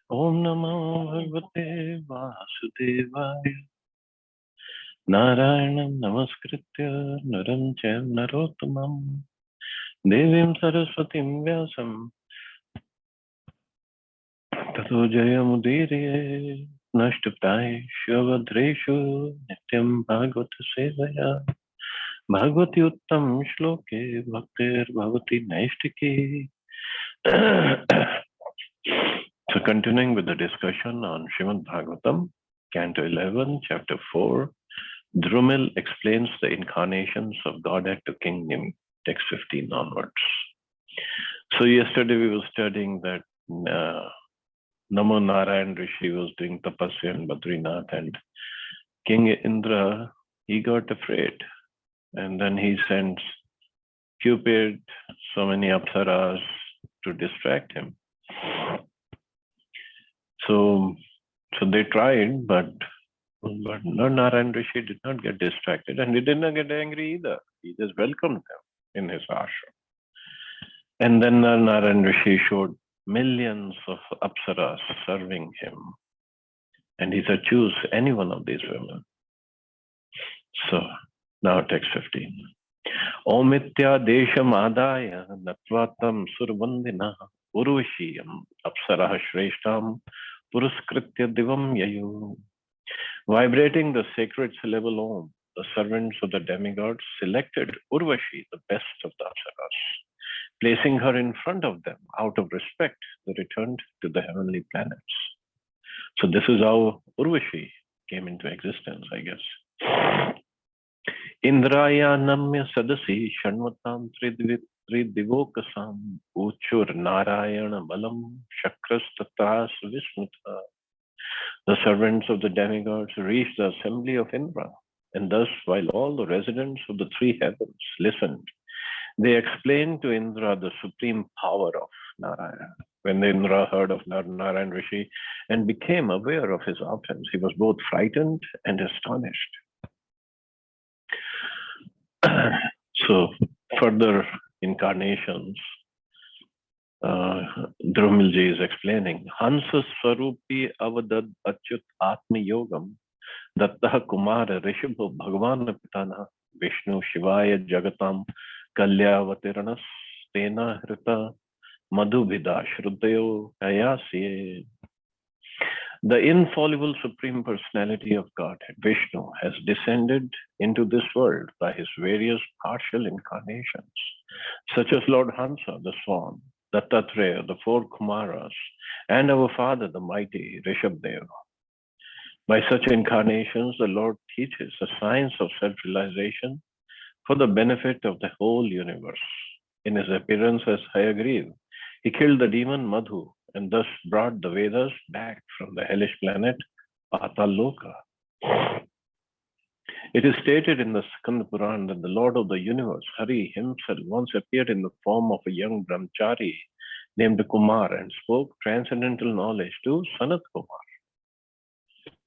Om Namo Bhagavate Vasudevaya. Narayanam Namaskritya Naram Chaiva Narottamam Devim Saraswatim Vyasam Tato Jayamudire Nashtatai Shavadreshu Nityam Bhagavata Sevaya Bhagavati Uttam Shloke Bhaktir Bhavati Naistiki. So continuing with the discussion on Srimad Bhagavatam, Canto 11, Chapter 4, Drumil explains the incarnations of Godhead to King Nim, text 15 onwards. So yesterday we were studying that Namo Narayan Rishi was doing tapasya in Badrinath, and King Indra, he got afraid, and then he sends Cupid, so many apsaras to distract him. So they tried, but Narayan Rishi did not get distracted, and he did not get angry either. He just welcomed them in his ashram. And then Narayan Rishi showed millions of apsaras serving him. And he said, choose any one of these women. So now text 15. Omitya desham adaya natvatam survandina urvashiyam apsarah shreshtam puruskritya divam yayu. Vibrating the sacred syllable Om, the servants of the demigods selected Urvashi, the best of the apsaras. Placing her in front of them, out of respect, they returned to the heavenly planets. So this is how Urvashi came into existence, I guess. Indraya namya sadasi shanvatam tridivokasam uchur narayana balam shakras tatras vismuta. The servants of the demigods reached the assembly of Indra, and thus, while all the residents of the three heavens listened, they explained to Indra the supreme power of Narayana. When Indra heard of Narayan Rishi and became aware of his offense, he was both frightened and astonished. So, further incarnations, Drumilji is explaining, Hansa Swarupi Avadad Achyut Atma Yogam Dattah Kumara Rishabha Bhagavana Pitana Vishnu Shivaya Jagatam Kalyavatiranas Tena Hrita Madhubhida Shrudayo Ayasi. The infallible Supreme Personality of Godhead, Vishnu, has descended into this world by his various partial incarnations, such as Lord Hansa, the swan, Dattatreya, the four Kumaras, and our father, the mighty Rishabdeva. By such incarnations, the Lord teaches the science of self-realization for the benefit of the whole universe. In his appearance as Hayagriva, he killed the demon Madhu and thus brought the Vedas back from the hellish planet Pataloka. It is stated in the Skanda Puran that the Lord of the universe, Hari himself, once appeared in the form of a young brahmachari named Kumar and spoke transcendental knowledge to Sanat Kumar.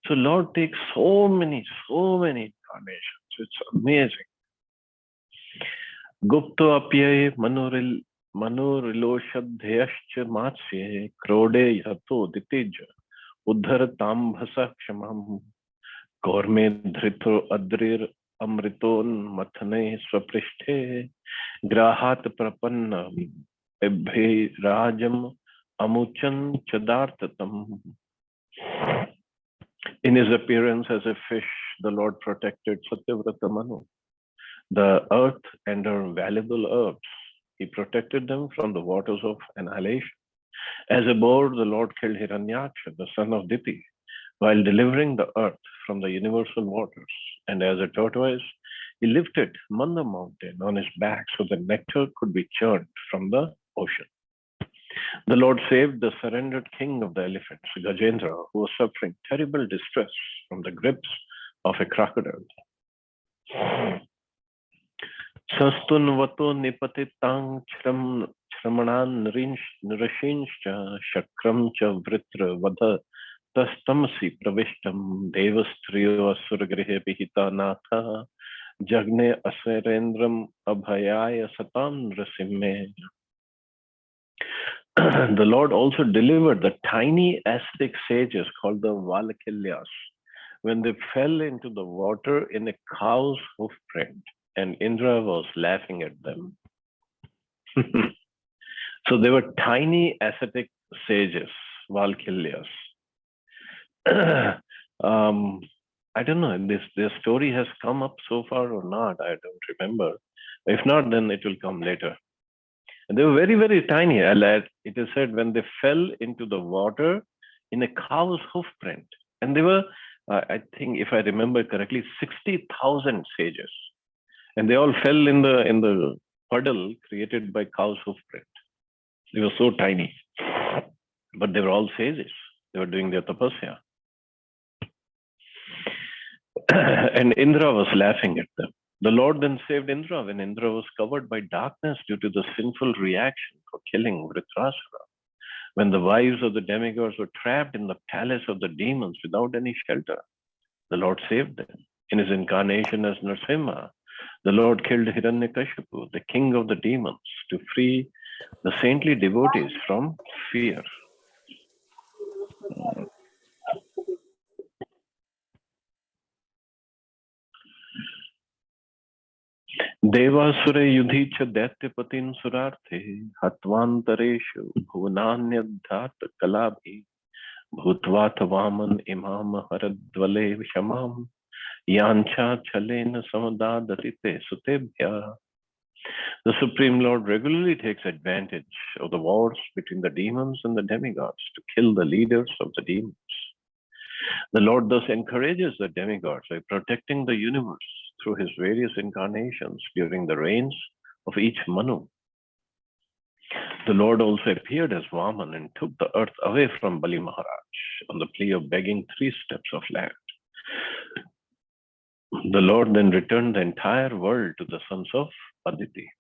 So Lord takes so many incarnations. It's amazing. Gupto apyaye manuriloshadhyascha matsye krode yato ditija uddharatam kshamam Gorme dhrito adrir amriton mathane swaprishte grahat prapanna ebhe rajam amuchan chadartatam. In his appearance as a fish, the Lord protected Satyavrata Manu, the earth and her valuable herbs. He protected them from the waters of annihilation. As a boar, the Lord killed Hiranyaksha, the son of Diti, while delivering the earth from the universal waters. And as a tortoise, he lifted Manda mountain on his back so the nectar could be churned from the ocean. The Lord saved the surrendered king of the elephants, Gajendra, who was suffering terrible distress from the grips of a crocodile. Sastunvato nipatitang shramanan nrishinscha shakram cha vritra vadha tastamasi pravishtam devastriyo asuragrihe pihita natha jagne asarendram abhayaya satam nrasimhe. The Lord also delivered the tiny ascetic sages called the Valkilyas when they fell into the water in a cow's hoof print, and Indra was laughing at them. So they were tiny ascetic sages, Valkilyas. I don't know if this story has come up so far or not. I don't remember. If not, then it will come later. And they were very, very tiny. It is said when they fell into the water in a cow's hoof print. And they were, I think, if I remember correctly, 60,000 sages. And they all fell in the puddle created by cow's hoof print. They were so tiny. But they were all sages. They were doing their tapasya. And Indra was laughing at them. The Lord then saved Indra when Indra was covered by darkness due to the sinful reaction for killing Vritrasura. When the wives of the demigods were trapped in the palace of the demons without any shelter, the Lord saved them. In his incarnation as Nrsimha, the Lord killed Hiranyakashipu, the king of the demons, to free the saintly devotees from fear. देवासुरे युधि च दैत्यपतिं सुरार्थे हत्वान्तरेषु भुवनान्यद्धात कलाभि भूत्वाथ वामन इमाम हरद्वले क्षमां यांचा छलेन समदादतिते सुतेभ्यः. The Supreme Lord regularly takes advantage of the wars between the demons and the demigods to kill the leaders of the demons. The Lord thus encourages the demigods by protecting the universe through his various incarnations during the reigns of each Manu. The Lord also appeared as Vaman and took the earth away from Bali Maharaj on the plea of begging 3 steps of land. The Lord then returned the entire world to the sons of Aditi.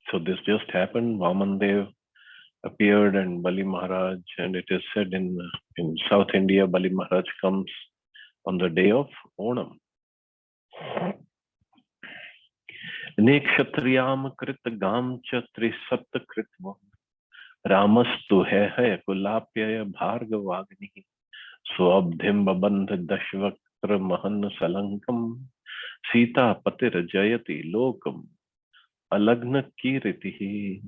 So this just happened. Vaman Dev appeared and Bali Maharaj, and it is said in South India, Bali Maharaj comes on the day of Onam. Nekshatriyam krit gam cha trisat kritva Ramastu hai kulapya bhargavagni Swabdhim babandh dashvaktra mahan salankam Sita patir jayati lokam alagna kiritihi.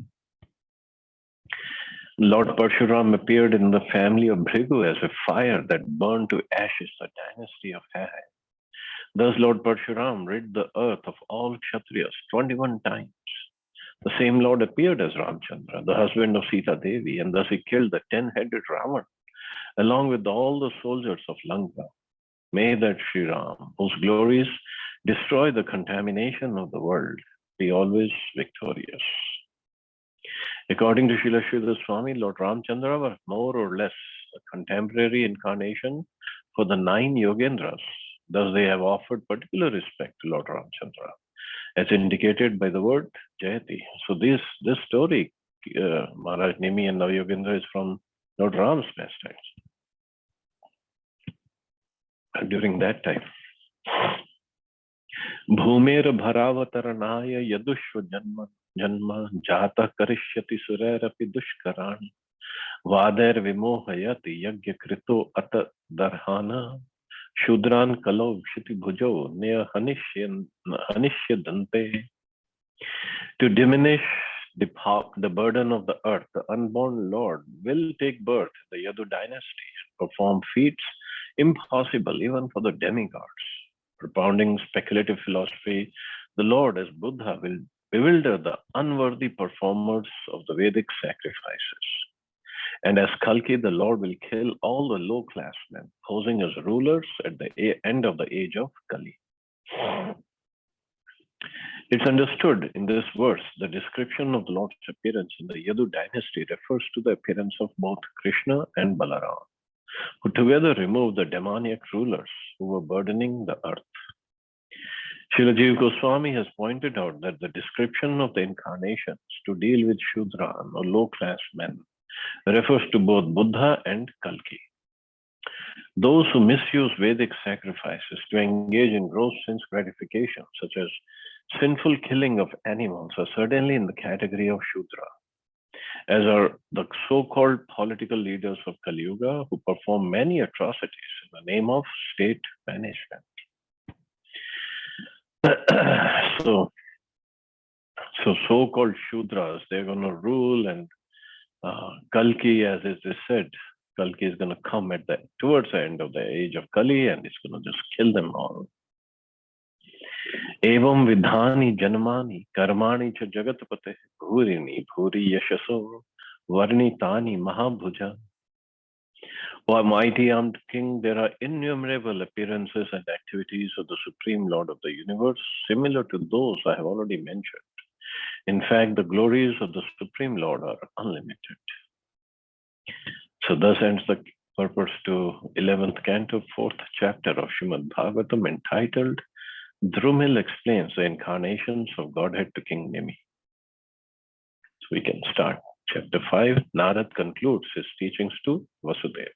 Lord Parshuram appeared in the family of Bhrigu as a fire that burned to ashes the dynasty of Hai. Thus Lord Parshuram rid the earth of all Kshatriyas 21 times. The same Lord appeared as Ramchandra, the husband of Sita Devi, and thus he killed the 10-headed Ravan, along with all the soldiers of Lanka. May that Sri Ram, whose glories destroy the contamination of the world, be always victorious. According to Srila Sridhar Swami, Lord Ramchandra was more or less a contemporary incarnation for the 9 Yogendras. Thus, they have offered particular respect to Lord Ramchandra, as indicated by the word Jayati. So this story, Maharaj Nimi and Navayogendra, is from Lord Ram's pastimes during that time. Bhumer bharavatarnaya yadushva janma jata karishyati surerapi dushkarani vader vimohayati yagya krito at darhana Shudran Kalo Kshiti Bhujo Near Hanishya Dante. To diminish the burden of the earth, the unborn Lord will take birth in the Yadu dynasty and perform feats impossible even for the demigods. Propounding speculative philosophy, the Lord as Buddha will bewilder the unworthy performers of the Vedic sacrifices. And as Kalki, the Lord will kill all the low-class men, posing as rulers at the end of the age of Kali. It's understood in this verse, the description of the Lord's appearance in the Yadu dynasty refers to the appearance of both Krishna and Balaram, who together removed the demoniac rulers who were burdening the earth. Srila Jiva Goswami has pointed out that the description of the incarnations to deal with Shudran or low-class men refers to both Buddha and Kalki. Those who misuse Vedic sacrifices to engage in gross sense gratification, such as sinful killing of animals, are certainly in the category of Shudra. as are the so-called political leaders of Kali Yuga who perform many atrocities in the name of state management. So-called Shudras, they're going to rule, and Kalki, as is said, Kalki is going to come towards the end of the age of Kali, and it's going to just kill them all. Evam vidhani janmani karmani cha jagatpate bhurini bhuri yashaso varnitani mahabhuja. O mighty armed king, there are innumerable appearances and activities of the Supreme Lord of the universe, similar to those I have already mentioned. In fact, the glories of the Supreme Lord are unlimited. So thus ends the purpose to 11th canto, 4th chapter of Srimad Bhagavatam, entitled Drumil Explains the Incarnations of Godhead to King Nemi. So we can start. Chapter 5, Narad concludes his teachings to Vasudeva.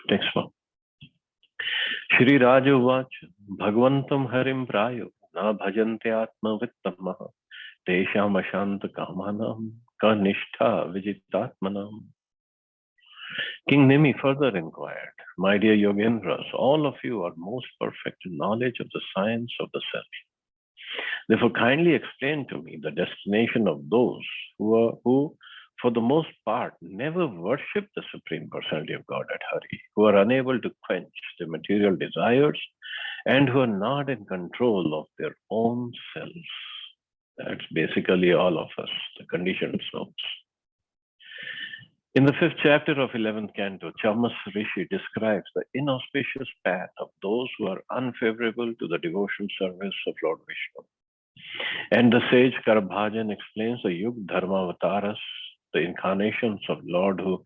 Next one. Shri Raja Vach Bhagwantam Harim Prayo Na Bhajante Atma Vittamaha Tesham Ashanta Kamanam Kanishtha Vijitatmanam. King Nemi further inquired, my dear Yogendras, all of you are most perfect in knowledge of the science of the self. Therefore, kindly explain to me the destination of those who, for the most part, never worship the Supreme Personality of Godhead Hari, who are unable to quench their material desires, and who are not in control of their own selves. That's basically all of us, the conditioned souls. In the 5th chapter of 11th canto, Chamas Rishi describes the inauspicious path of those who are unfavorable to the devotional service of Lord Vishnu. And the sage Karabhajan explains the Yug Dharma Avataras, the incarnations of Lord who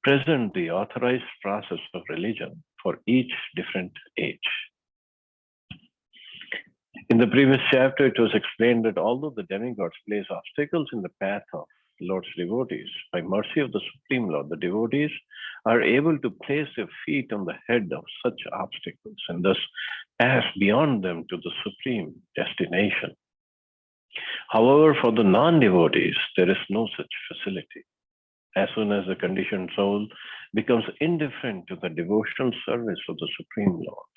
present the authorized process of religion for each different age. In the previous chapter, it was explained that although the demigods place obstacles in the path of Lord's devotees, by mercy of the Supreme Lord, the devotees are able to place their feet on the head of such obstacles and thus pass beyond them to the supreme destination. However, for the non-devotees, there is no such facility. As soon as the conditioned soul becomes indifferent to the devotional service of the Supreme Lord,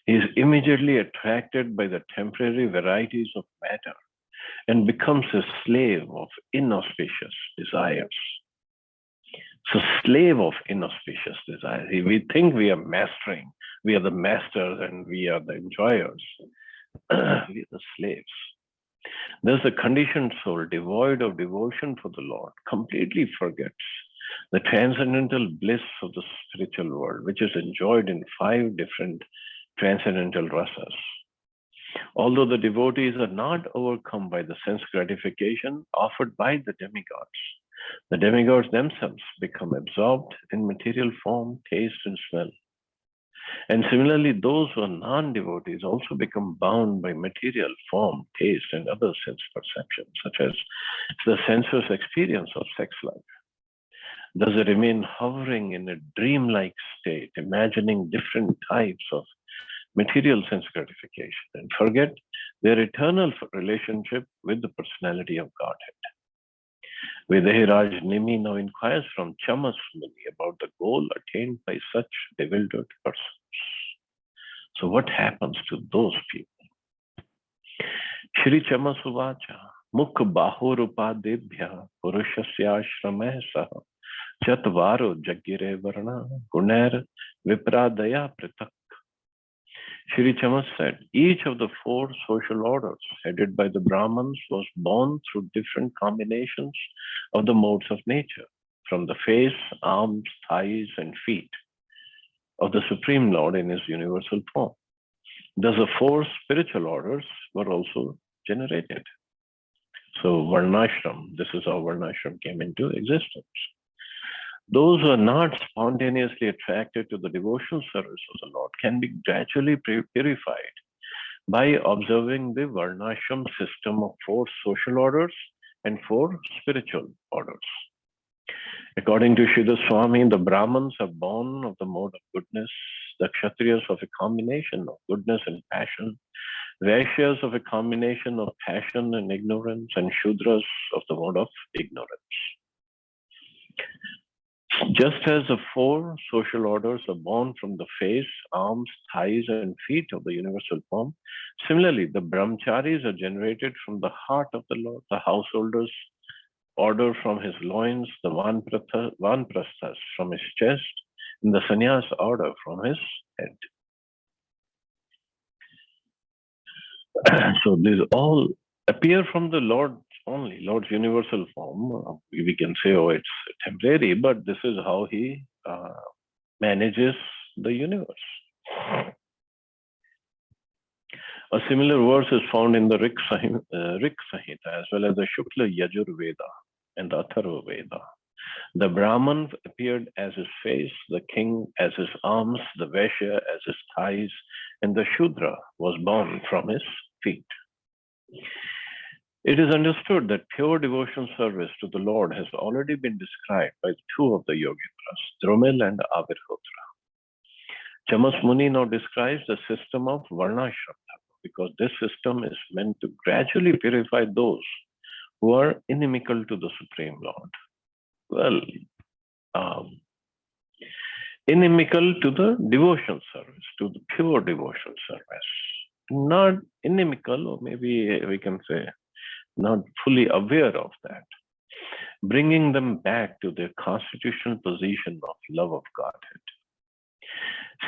he is immediately attracted by the temporary varieties of matter and becomes a slave of inauspicious desires. So, slave of inauspicious desires. We think we are mastering, we are the masters and we are the enjoyers. We are the slaves. Thus, the conditioned soul, devoid of devotion for the Lord, completely forgets the transcendental bliss of the spiritual world, which is enjoyed in 5 different transcendental rasas. Although the devotees are not overcome by the sense gratification offered by the demigods themselves become absorbed in material form, taste, and smell. And similarly, those who are non-devotees also become bound by material form, taste, and other sense perceptions, such as the sensuous experience of sex life. Thus, they remain hovering in a dreamlike state, imagining different types of material sense gratification, and forget their eternal relationship with the personality of Godhead. Videhiraj Nimi now inquires from Chamas Muni about the goal attained by such bewildered persons. So what happens to those people? Shri Chamas Uvacha Mukha Bahurupadebhya Purushasya Ashrameh Saha Chatvaro Jagire Varna Guner Vipradaya Pritak. Shri Chamas said, each of the 4 social orders headed by the Brahmins was born through different combinations of the modes of nature, from the face, arms, thighs, and feet of the Supreme Lord in his universal form. Thus, the 4 spiritual orders were also generated. So, Varnashram, this is how Varnashram came into existence. Those who are not spontaneously attracted to the devotional service of the Lord can be gradually purified by observing the Varnashram system of 4 social orders and 4 spiritual orders. According to Sridhar Swami, the Brahmins are born of the mode of goodness, the Kshatriyas of a combination of goodness and passion, Vaishyas of a combination of passion and ignorance, and Shudras of the mode of ignorance. Just as the four social orders are born from the face, arms, thighs, and feet of the universal form, similarly, the brahmacharis are generated from the heart of the Lord, the householders order from his loins, the vanprasthas from his chest, and the sannyas order from his head. So these all appear from the Lord only, Lord's universal form. We can say, oh, it's temporary, but this is how he manages the universe. A similar verse is found in the Rik Samhita as well as the Shukla Yajur Veda and the Atharva Veda. The Brahman appeared as his face, the king as his arms, the Vaishya as his thighs, and the Shudra was born from his feet. It is understood that pure devotion service to the Lord has already been described by two of the Yogindras, Dromil and Avirhotra. Chamas Muni now describes the system of Varnashram, because this system is meant to gradually purify those who are inimical to the Supreme Lord. Well, inimical to the devotion service, to the pure devotion service. Not inimical, or maybe we can say not fully aware of that. Bringing them back to their constitutional position of love of Godhead.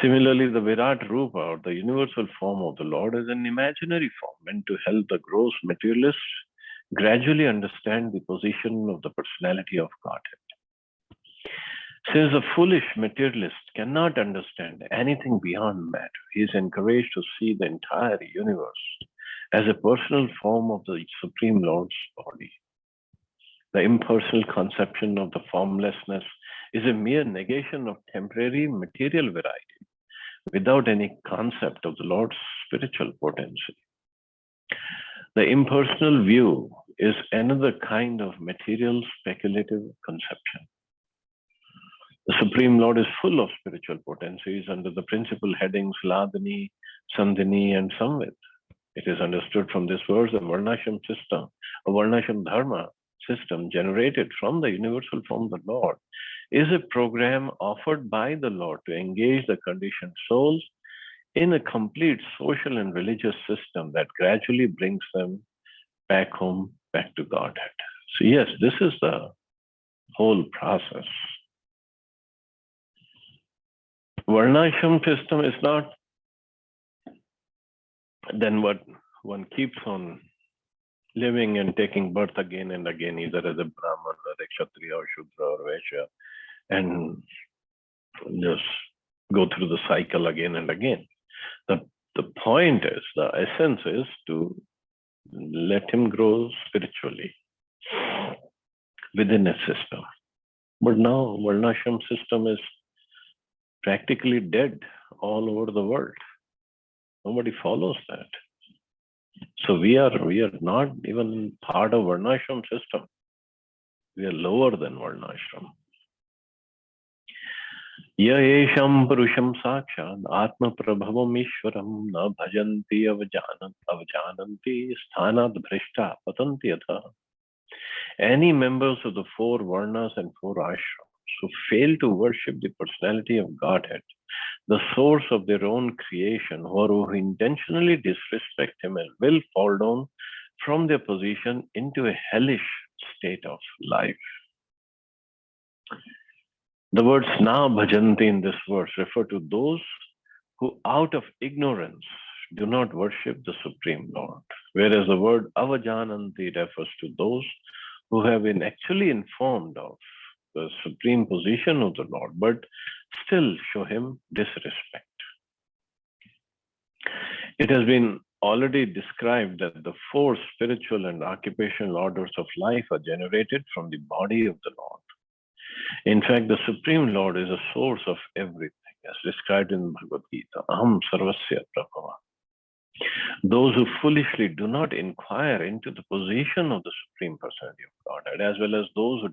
Similarly, the Virat Rupa, or the universal form of the Lord, is an imaginary form meant to help the gross materialists gradually understand the position of the personality of Godhead. Since the foolish materialist cannot understand anything beyond matter, he is encouraged to see the entire universe as a personal form of the Supreme Lord's body. The impersonal conception of the formlessness is a mere negation of temporary material variety without any concept of the Lord's spiritual potency. The impersonal view is another kind of material speculative conception. The Supreme Lord is full of spiritual potencies under the principal headings Ladini, Sandhini, and Samvit. It is understood from this verse the Varnashram system, a Varnashram Dharma system generated from the universal form of the Lord, is a program offered by the Lord to engage the conditioned souls in a complete social and religious system that gradually brings them back home, back to Godhead. So yes, this is the whole process. Varnashram system is not then what one keeps on living and taking birth again and again, either as a Brahman or a Kshatriya or Shudra or Vaishya, and just go through the cycle again and again. The point is, the essence is to let him grow spiritually within a system. But now Varnashram system is practically dead all over the world. Nobody follows that. So we are not even part of Varnashram system. We are lower than Varnashram. Ya esham purusham sakshat atma prabhavam ishwaram na bhajanti avjananti sthanat bhrishta patanti yatha. Any members of the four Varnas and four ashrams who fail to worship the personality of Godhead, the source of their own creation, or who intentionally disrespect him, and will fall down from their position into a hellish state of life. The words na bhajanti in this verse refer to those who out of ignorance do not worship the Supreme Lord, whereas the word avajananti refers to those who have been actually informed of the supreme position of the Lord, but still show him disrespect. It has been already described that the four spiritual and occupational orders of life are generated from the body of the Lord. In fact, the Supreme Lord is a source of everything, as described in Bhagavad Gita, Aham Sarvasya Prabhava. Those who foolishly do not inquire into the position of the Supreme Personality of Godhead, as well as those who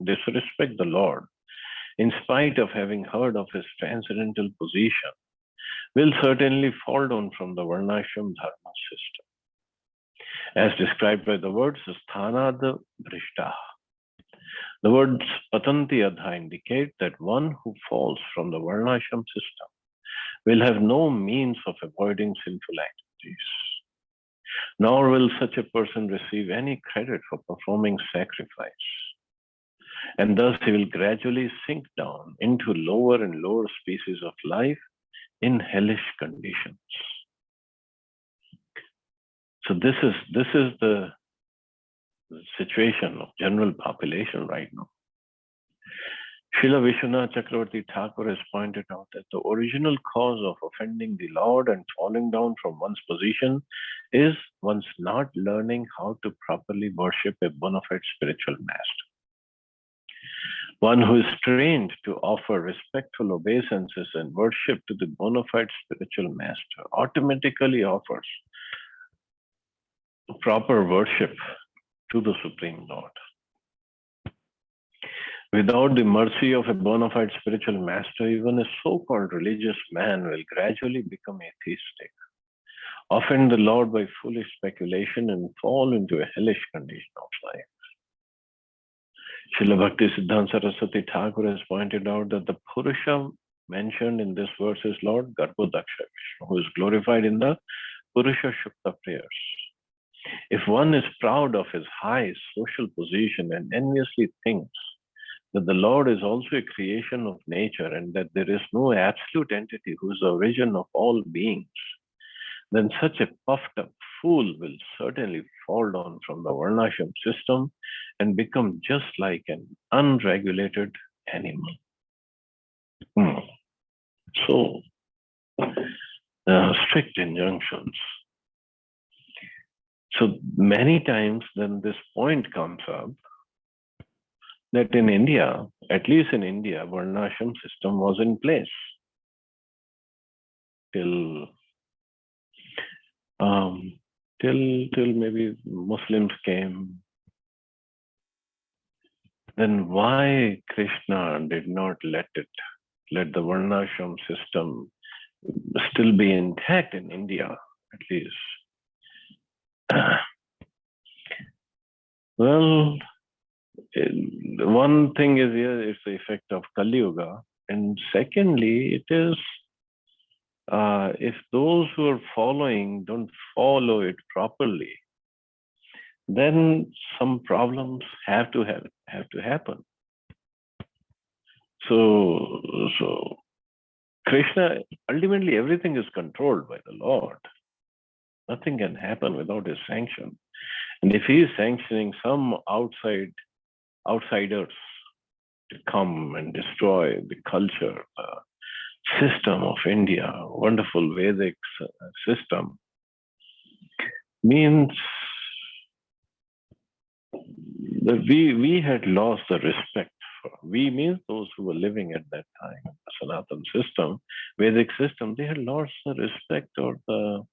disrespect the Lord, in spite of having heard of his transcendental position, will certainly fall down from the Varnashram Dharma system, as described by the words Sthanad Brishta. The words Patanti Adha indicate that one who falls from the Varnashram system will have no means of avoiding sinful activities, nor will such a person receive any credit for performing sacrifice. And thus he will gradually sink down into lower and lower species of life in hellish conditions. So this is the situation of general population right now. Srila Vishwanath Chakravarti Thakur has pointed out that the original cause of offending the Lord and falling down from one's position is one's not learning how to properly worship a bona fide spiritual master. One who is trained to offer respectful obeisances and worship to the bona fide spiritual master automatically offers proper worship to the Supreme Lord. Without the mercy of a bona fide spiritual master, even a so-called religious man will gradually become atheistic, offend the Lord by foolish speculation, and fall into a hellish condition of life. Srila Bhakti Siddhanta Saraswati Thakur has pointed out that the Purusha mentioned in this verse is Lord Garbhodaksha Vishnu, who is glorified in the Purusha Shukta prayers. If one is proud of his high social position and enviously thinks that the Lord is also a creation of nature and that there is no absolute entity who is the origin of all beings, then such a puffed up fool will certainly fall down from the Varnashram system and become just like an unregulated animal. So, strict injunctions. So many times then this point comes up that in India, at least in India, Varnashram system was in place till maybe Muslims came. Then why Krishna did not let the Varnashram system still be intact in India, at least? Well, one thing is here, it's the effect of Kali Yuga. And secondly, it is if those who are following don't follow it properly, then some problems have to happen. So Krishna, ultimately everything is controlled by the Lord. Nothing can happen without his sanction. And if he is sanctioning some outsiders to come and destroy the culture, system of India, wonderful Vedic system, means that we had lost the respect for, we means those who were living at that time, the Sanatana system, Vedic system, they had lost the respect or the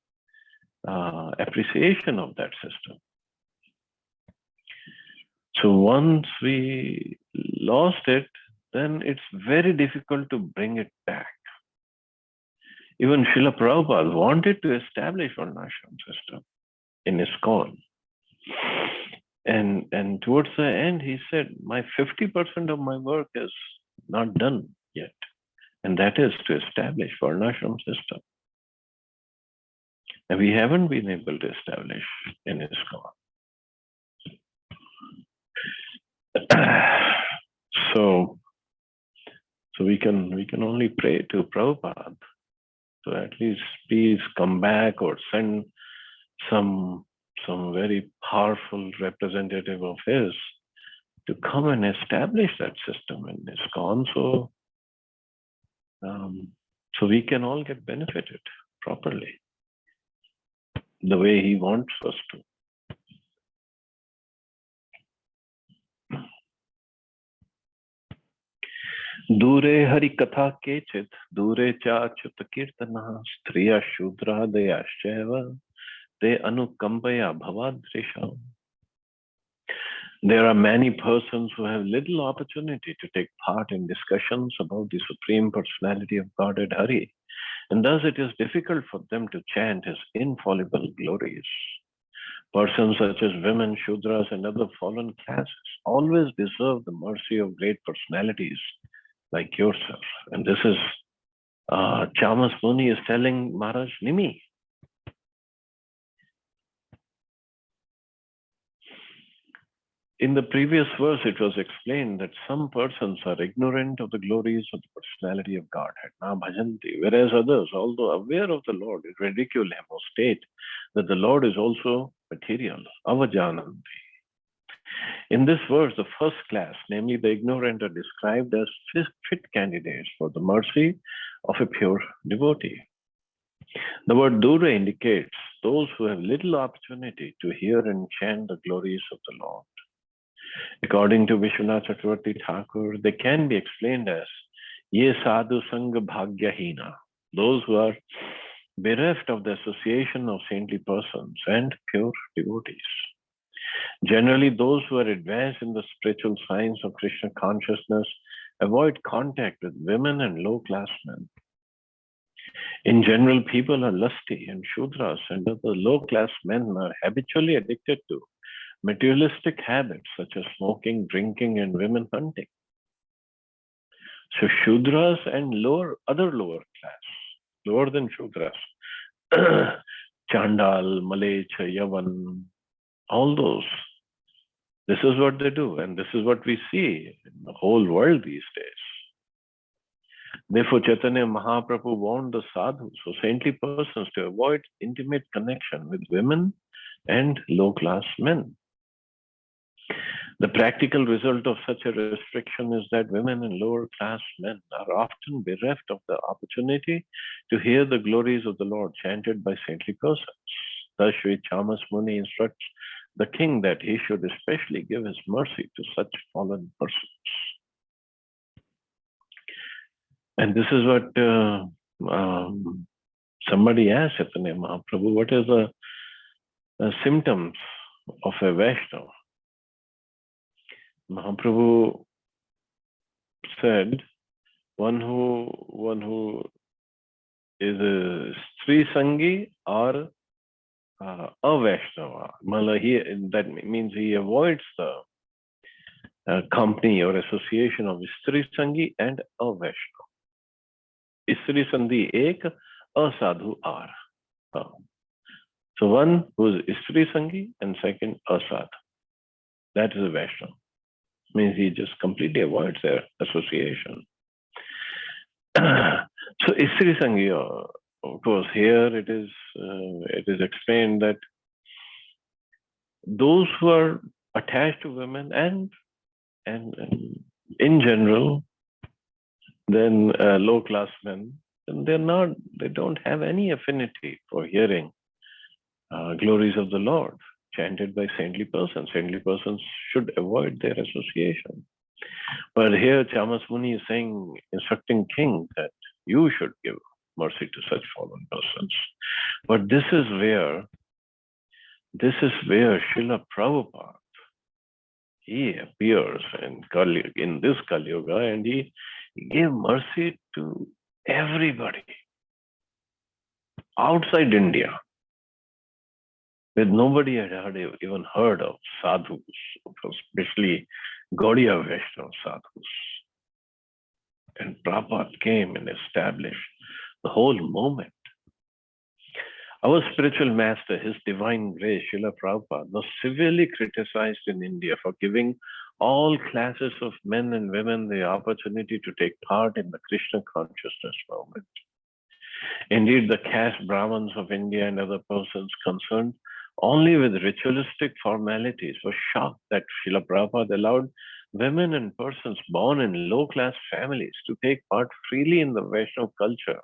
appreciation of that system. So once we lost it, then it's very difficult to bring it back. Even Srila Prabhupada wanted to establish Varnashram system in ISKCON. And towards the end, he said, my 50% of my work is not done yet. And that is to establish Varnashram system. And we haven't been able to establish in ISKCON. So we can only pray to Prabhupada to at least please come back or send some very powerful representative of his to come and establish that system in ISKCON, so we can all get benefited properly the way he wants us to. Dure Hari Katha Kechit, Dure Cha Chuta Kirtana, Striya Shudra Deyashcheva, De Anukambaya Bhavadrisha. There are many persons who have little opportunity to take part in discussions about the Supreme Personality of Godhead Hari and thus it is difficult for them to chant his infallible glories. Persons such as women, Shudras, and other fallen classes always deserve the mercy of great personalities like yourself. And this is Chamas Muni is telling Maharaj Nimi. In the previous verse, it was explained that some persons are ignorant of the glories of the personality of Godhead, na bhajanti, whereas others, although aware of the Lord, ridicule him or state that the Lord is also material, avajananti. In this verse, the first class, namely the ignorant, are described as fit candidates for the mercy of a pure devotee. The word Dura indicates those who have little opportunity to hear and chant the glories of the Lord. According to Vishwanath Chakravarti Thakur, they can be explained as Ye sadhu sangha bhagyahina, those who are bereft of the association of saintly persons and pure devotees. Generally, those who are advanced in the spiritual science of Krishna consciousness avoid contact with women and low-class men. In general, people are lusty, and Shudras and other low-class men are habitually addicted to materialistic habits such as smoking, drinking, and women hunting. So Shudras and other lower class, lower than Shudras, Chandal, Malech, Yavan, all those, this is what they do, and this is what we see in the whole world these days. Therefore, Chaitanya Mahaprabhu warned the sadhus, or saintly persons, to avoid intimate connection with women and low-class men. The practical result of such a restriction is that women and lower-class men are often bereft of the opportunity to hear the glories of the Lord chanted by saintly persons. Thus, Sri Chamas Muni instructs the king that he should especially give his mercy to such fallen persons. And this is what somebody asked Chaitanya Mahaprabhu, what is the symptoms of a Vaishnava? Mahaprabhu said, one who is a Sri Sangi or a Vaishnava. That means he avoids the company or association of Sri Sangi and a Vaishnava. Sri Sandhi ek, asadhu ar. So one who is Sri Sangi and second asad. That is a Vaishnava. Means he just completely avoids their association. So Sri Sangi, of course, here it is explained that those who are attached to women and in general, then low-class men, they don't have any affinity for hearing glories of the Lord chanted by saintly persons. Saintly persons should avoid their association. But here Chamas Muni is saying, instructing king that you should give mercy to such fallen persons. But this is where Srila Prabhupada, he appears in this Kali Yuga, and he gave mercy to everybody outside India, that nobody had even heard of sadhus, especially Gaudiya Vaishnava sadhus. And Prabhupada came and established the whole movement. Our spiritual master, His Divine Grace, Srila Prabhupada, was severely criticized in India for giving all classes of men and women the opportunity to take part in the Krishna consciousness movement. Indeed, the caste Brahmins of India and other persons concerned only with ritualistic formalities were shocked that Srila Prabhupada allowed women and persons born in low-class families to take part freely in the Vaishnava culture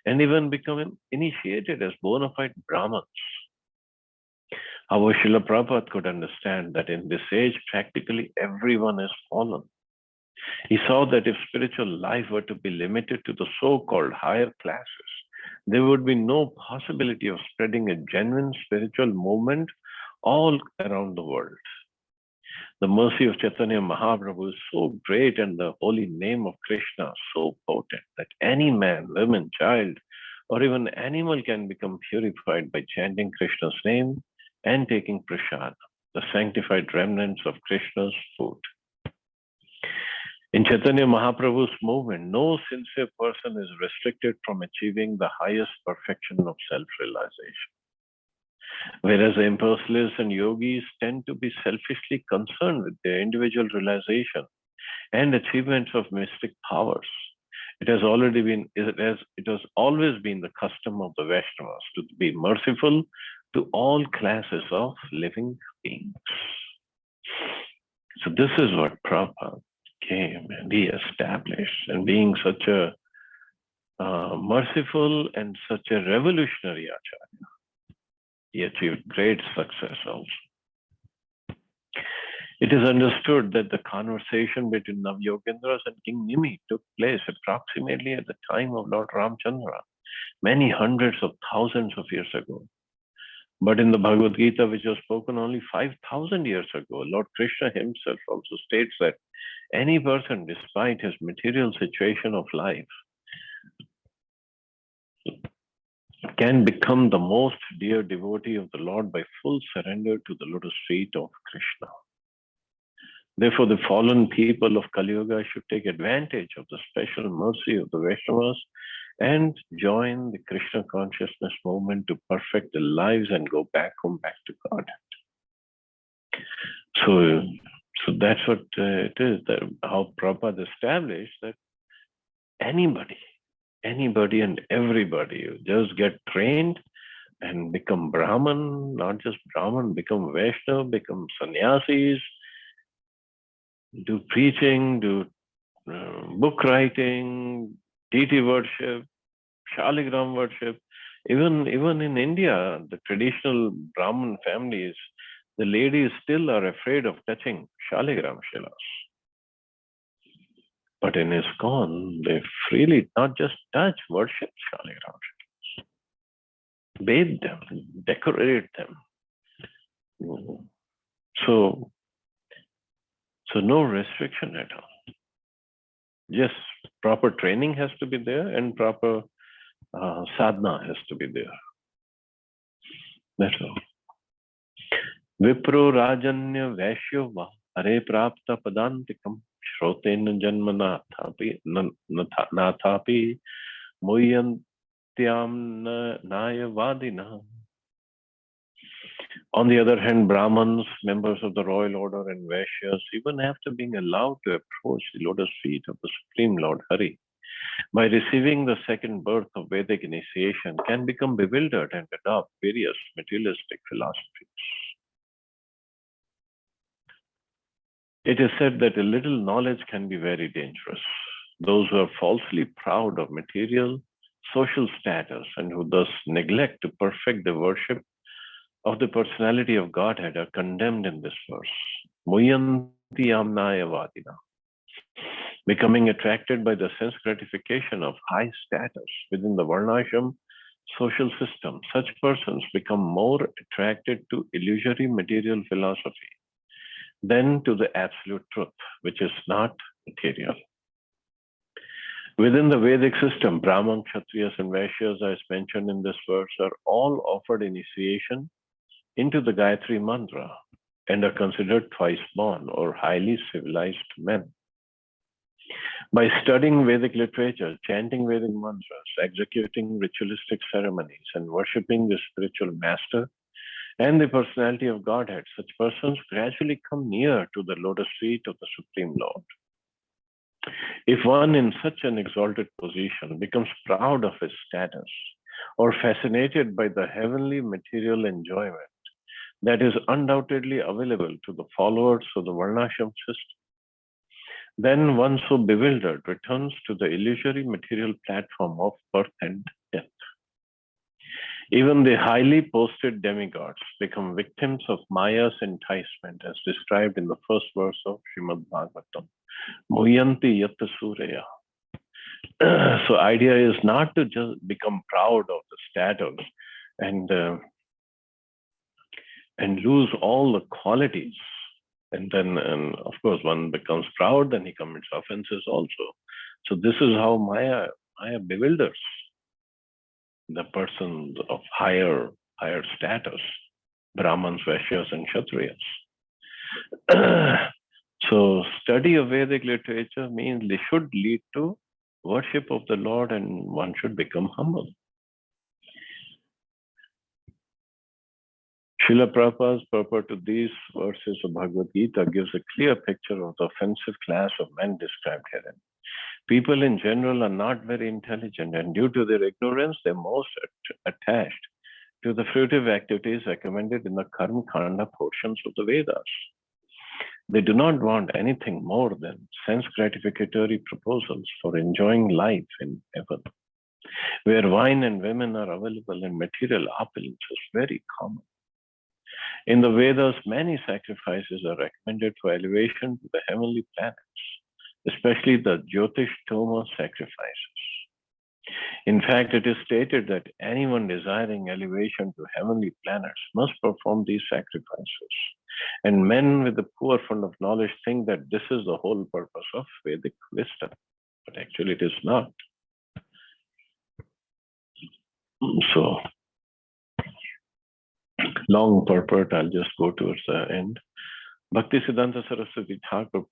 and even become initiated as bona fide Brahmins. However, Srila Prabhupada could understand that in this age, practically everyone is fallen. He saw that if spiritual life were to be limited to the so-called higher classes, there would be no possibility of spreading a genuine spiritual movement all around the world. The mercy of Chaitanya Mahaprabhu is so great and the holy name of Krishna so potent that any man, woman, child or even animal can become purified by chanting Krishna's name and taking prasad, the sanctified remnants of Krishna's food. In Chaitanya Mahaprabhu's movement, no sincere person is restricted from achieving the highest perfection of self-realization. Whereas the impersonalists and yogis tend to be selfishly concerned with their individual realization and achievements of mystic powers. It has always been the custom of the Vaishnavas to be merciful to all classes of living beings. So this is what Prabhupada came and he established, and being such a merciful and such a revolutionary Acharya, he achieved great success also. It is understood that the conversation between Navyogendras and King Nimi took place approximately at the time of Lord Ramchandra, many hundreds of thousands of years ago. But in the Bhagavad Gita, which was spoken only 5,000 years ago, Lord Krishna himself also states that any person, despite his material situation of life, can become the most dear devotee of the Lord by full surrender to the lotus feet of Krishna. Therefore, the fallen people of Kali Yuga should take advantage of the special mercy of the Vaishnavas and join the Krishna consciousness movement to perfect their lives and go back home, back to Godhead. So that's what it is, that how Prabhupada established that anybody and everybody just get trained and become Brahman, not just Brahman, become Vaishnava, become sannyasis, do preaching, do book writing, deity worship, Shaligram worship. Even in India, the traditional Brahman families, the ladies still are afraid of touching Shaligram Shilas. But in ISKCON, they freely not just touch, worship Shaligram Shilas, bathe them, decorate them. So no restriction at all. Yes, proper training has to be there and proper sadhana has to be there. That's all. Vipro Rajanya Vaishyo Va Hare Prapta Padantikam Shroten Janmana Nathapi Muyantyam Naya Vadina. On the other hand, Brahmins, members of the royal order, and Vaishyas, even after being allowed to approach the lotus feet of the Supreme Lord Hari, by receiving the second birth of Vedic initiation, can become bewildered and adopt various materialistic philosophies. It is said that a little knowledge can be very dangerous. Those who are falsely proud of material, social status, and who thus neglect to perfect the worship of the personality of Godhead are condemned in this verse. Muyanti amnaya vadina. Becoming attracted by the sense gratification of high status within the Varnashram social system, such persons become more attracted to illusory material philosophy than to the absolute truth, which is not material. Within the Vedic system, Brahman, Kshatriyas, and Vaishyas, as mentioned in this verse, are all offered initiation into the Gayatri mantra and are considered twice born or highly civilized men. By studying Vedic literature, chanting Vedic mantras, executing ritualistic ceremonies, and worshipping the spiritual master and the personality of Godhead, such persons gradually come near to the lotus feet of the Supreme Lord. If one in such an exalted position becomes proud of his status or fascinated by the heavenly material enjoyment that is undoubtedly available to the followers of the Varnashram system, then one so bewildered returns to the illusory material platform of birth and death. Even the highly posted demigods become victims of Maya's enticement, as described in the first verse of Srimad Bhagavatam. Muyanti yatta sureya. So idea is not to just become proud of the status and lose all the qualities. And then, of course, one becomes proud, then he commits offenses also. So this is how Maya bewilders. the persons of higher status, Brahmins, Vaishyas, and Kshatriyas. So study of Vedic literature means they should lead to worship of the Lord, and one should become humble. Srila Prabhupada's purport to these verses of Bhagavad Gita gives a clear picture of the offensive class of men described herein. People in general are not very intelligent, and due to their ignorance, they're most attached to the fruitive activities recommended in the Karma Kanda portions of the Vedas. They do not want anything more than sense gratificatory proposals for enjoying life in heaven, where wine and women are available and material opulence is very common. In the Vedas, many sacrifices are recommended for elevation to the heavenly planets, especially the Jyotishtoma sacrifices. In fact, it is stated that anyone desiring elevation to heavenly planets must perform these sacrifices. And men with a poor fund of knowledge think that this is the whole purpose of Vedic wisdom, but actually it is not. So, long purport, I'll just go towards the end. Bhaktisiddhanta Saraswati Thakur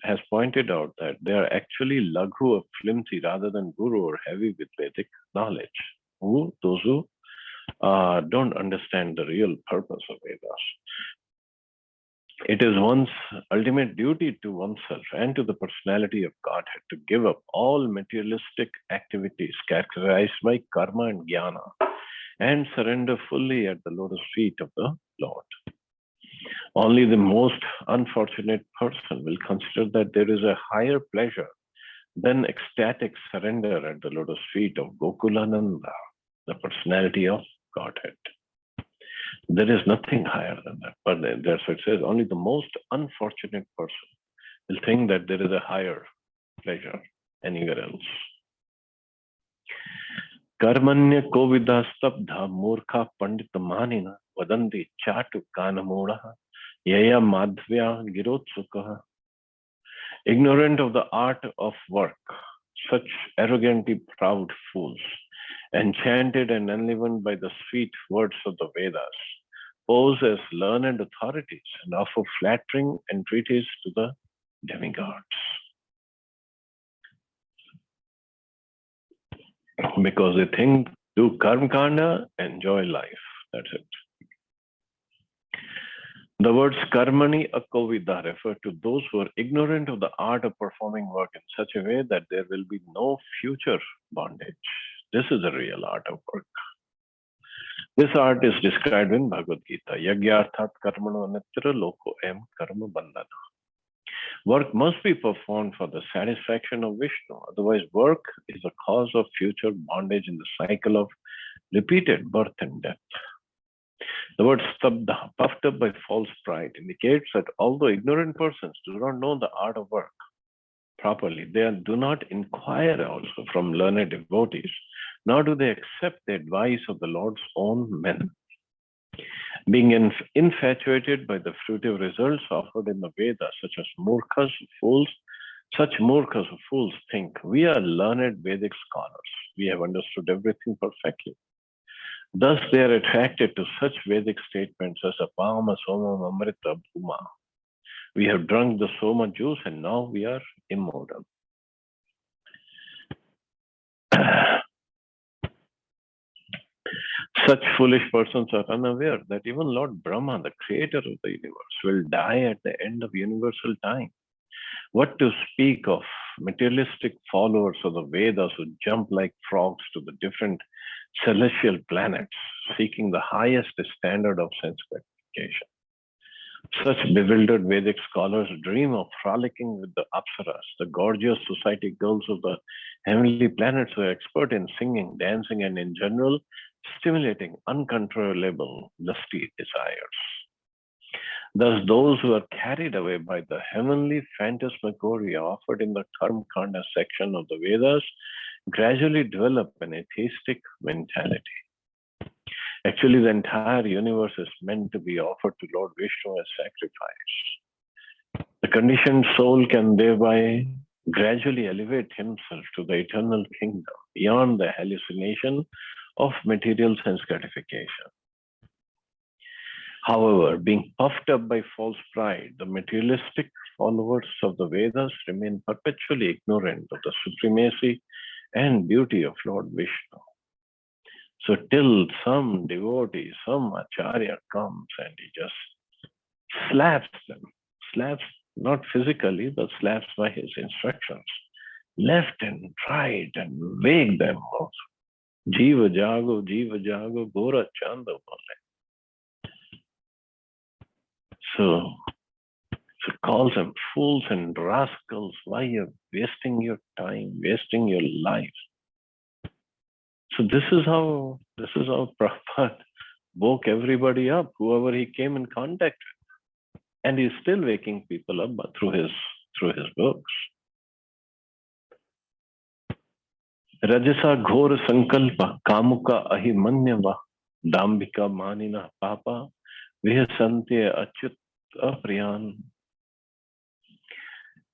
has pointed out that they are actually laghu or flimsy rather than guru or heavy with Vedic knowledge. Those who don't understand the real purpose of Vedas. It is one's ultimate duty to oneself and to the personality of Godhead to give up all materialistic activities characterized by karma and jnana and surrender fully at the lotus feet of the Lord. Only the most unfortunate person will consider that there is a higher pleasure than ecstatic surrender at the lotus feet of Gokulananda, the personality of Godhead. There is nothing higher than that. But that's what it says. Only the most unfortunate person will think that there is a higher pleasure anywhere else. Karmanya kovida stabdha murkha pandita manina vadanti chatu kanamudaha yaya madhvya girotsukaha. Ignorant of the art of work, such arrogantly proud fools, enchanted and enlivened by the sweet words of the Vedas, pose as learned authorities and offer flattering entreaties to the demigods. Because they think, do karma kanda, enjoy life. That's it. The words karmani akovida refer to those who are ignorant of the art of performing work in such a way that there will be no future bondage. This is the real art of work. This art is described in Bhagavad Gita. Yagyarthat karmano anitra loko em karma bandhana. Work must be performed for the satisfaction of Vishnu. Otherwise, work is a cause of future bondage in the cycle of repeated birth and death. The word stabdha, puffed up by false pride, indicates that although ignorant persons do not know the art of work properly, they do not inquire also from learned devotees, nor do they accept the advice of the Lord's own men. Being infatuated by the fruitive results offered in the Vedas, such as murkhas, fools, such murkhas or fools think, we are learned Vedic scholars. We have understood everything perfectly. Thus, they are attracted to such Vedic statements as apama, soma, amrita, bhuma. We have drunk the soma juice and now we are immortal. Such foolish persons are unaware that even Lord Brahma, the creator of the universe, will die at the end of universal time. What to speak of materialistic followers of the Vedas who jump like frogs to the different celestial planets, seeking the highest standard of sense gratification. Such bewildered Vedic scholars dream of frolicking with the Apsaras, the gorgeous society girls of the heavenly planets who are expert in singing, dancing, and in general, stimulating uncontrollable lusty desires. Thus, those who are carried away by the heavenly phantasmagoria offered in the Karma Kanda section of the Vedas gradually develop an atheistic mentality. Actually, the entire universe is meant to be offered to Lord Vishnu as sacrifice. The conditioned soul can thereby gradually elevate himself to the eternal kingdom beyond the hallucination of material sense gratification. However, being puffed up by false pride, the materialistic followers of the Vedas remain perpetually ignorant of the supremacy and beauty of Lord Vishnu. So till some devotee, some acharya comes and he just slaps them, slaps not physically, but slaps by his instructions, left and right, and wake them also. Jiva jago, gora chanda bole. So calls them fools and rascals. Why you're wasting your time, wasting your life? So this is how Prabhupada woke everybody up, whoever he came in contact with, and he's still waking people up through his books. Rajasa ghor sankalpa kamuka ahimanyava dambika manina papa vihasante achyut apriyan.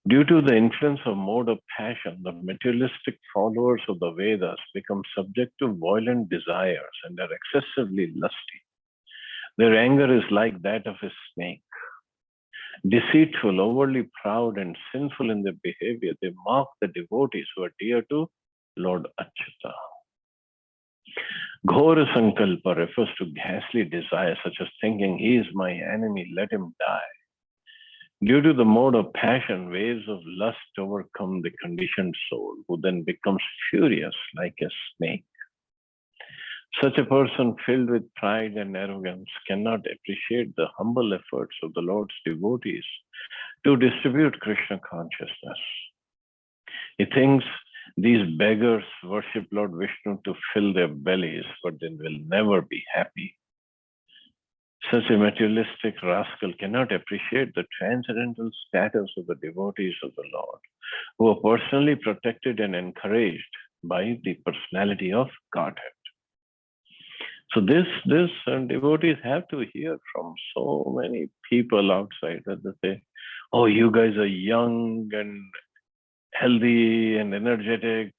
Due to the influence of mode of passion, the materialistic followers of the Vedas become subject to violent desires and are excessively lusty. Their anger is like that of a snake. Deceitful, overly proud, and sinful in their behavior, they mock the devotees who are dear to Lord Achyuta. Ghora Sankalpa refers to ghastly desire, such as thinking, he is my enemy, let him die. Due to the mode of passion, waves of lust overcome the conditioned soul, who then becomes furious like a snake. Such a person filled with pride and arrogance cannot appreciate the humble efforts of the Lord's devotees to distribute Krishna consciousness. He thinks these beggars worship Lord Vishnu to fill their bellies, but they will never be happy. Such a materialistic rascal cannot appreciate the transcendental status of the devotees of the Lord, who are personally protected and encouraged by the personality of Godhead. So this devotees have to hear from so many people outside that they say, oh, you guys are young and healthy and energetic.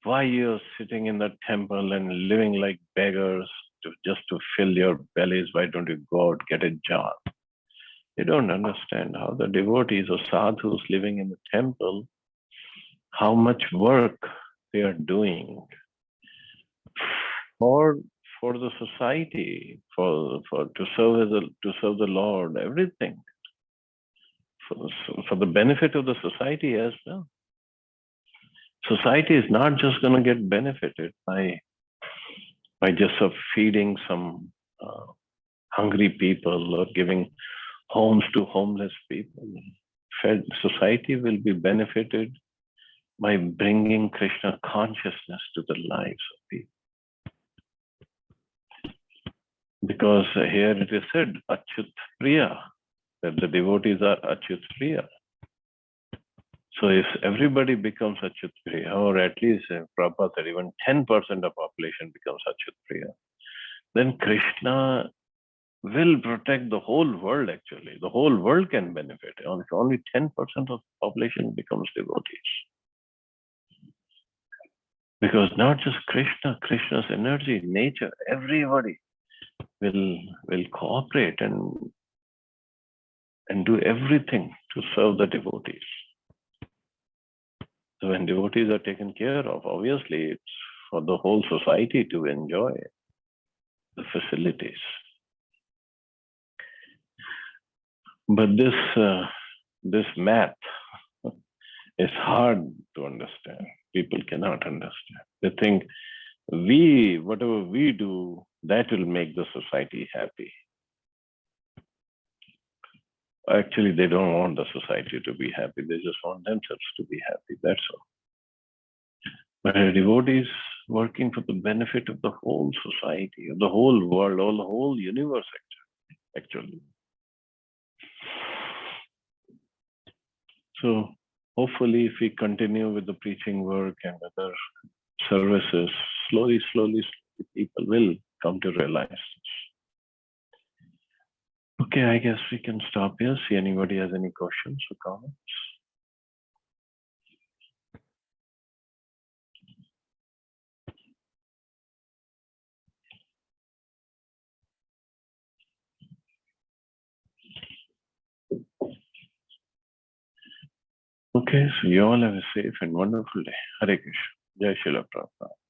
Why you're sitting in the temple and living like beggars just to fill your bellies? Why don't you go out, get a job? They don't understand how the devotees or sadhus living in the temple, how much work they are doing for the society, to serve the Lord, everything for the benefit of the society as well. Society is not just going to get benefited by just feeding some hungry people or giving homes to homeless people. Society will be benefited by bringing Krishna consciousness to the lives of people. Because here it is said, Achyut Priya, that the devotees are Achyut Priya. So if everybody becomes Achyut Priya, or at least Prabhupada said even 10% of population becomes Achyut Priya, then Krishna will protect the whole world actually. The whole world can benefit. If only 10% of population becomes devotees. Because not just Krishna's energy, nature, everybody will cooperate and do everything to serve the devotees. So when devotees are taken care of, obviously it's for the whole society to enjoy the facilities. But this math is hard to understand. People cannot understand. They think whatever we do, that will make the society happy. Actually, they don't want the society to be happy. They just want themselves to be happy. That's all. But a devotee is working for the benefit of the whole society, of the whole world, or the whole universe, actually. So hopefully, if we continue with the preaching work and other services, slowly, people will come to realize this. Okay, I guess we can stop here. See anybody has any questions or comments? Okay, so you all have a safe and wonderful day. Hare Krishna. Jai Shri Prabhupada.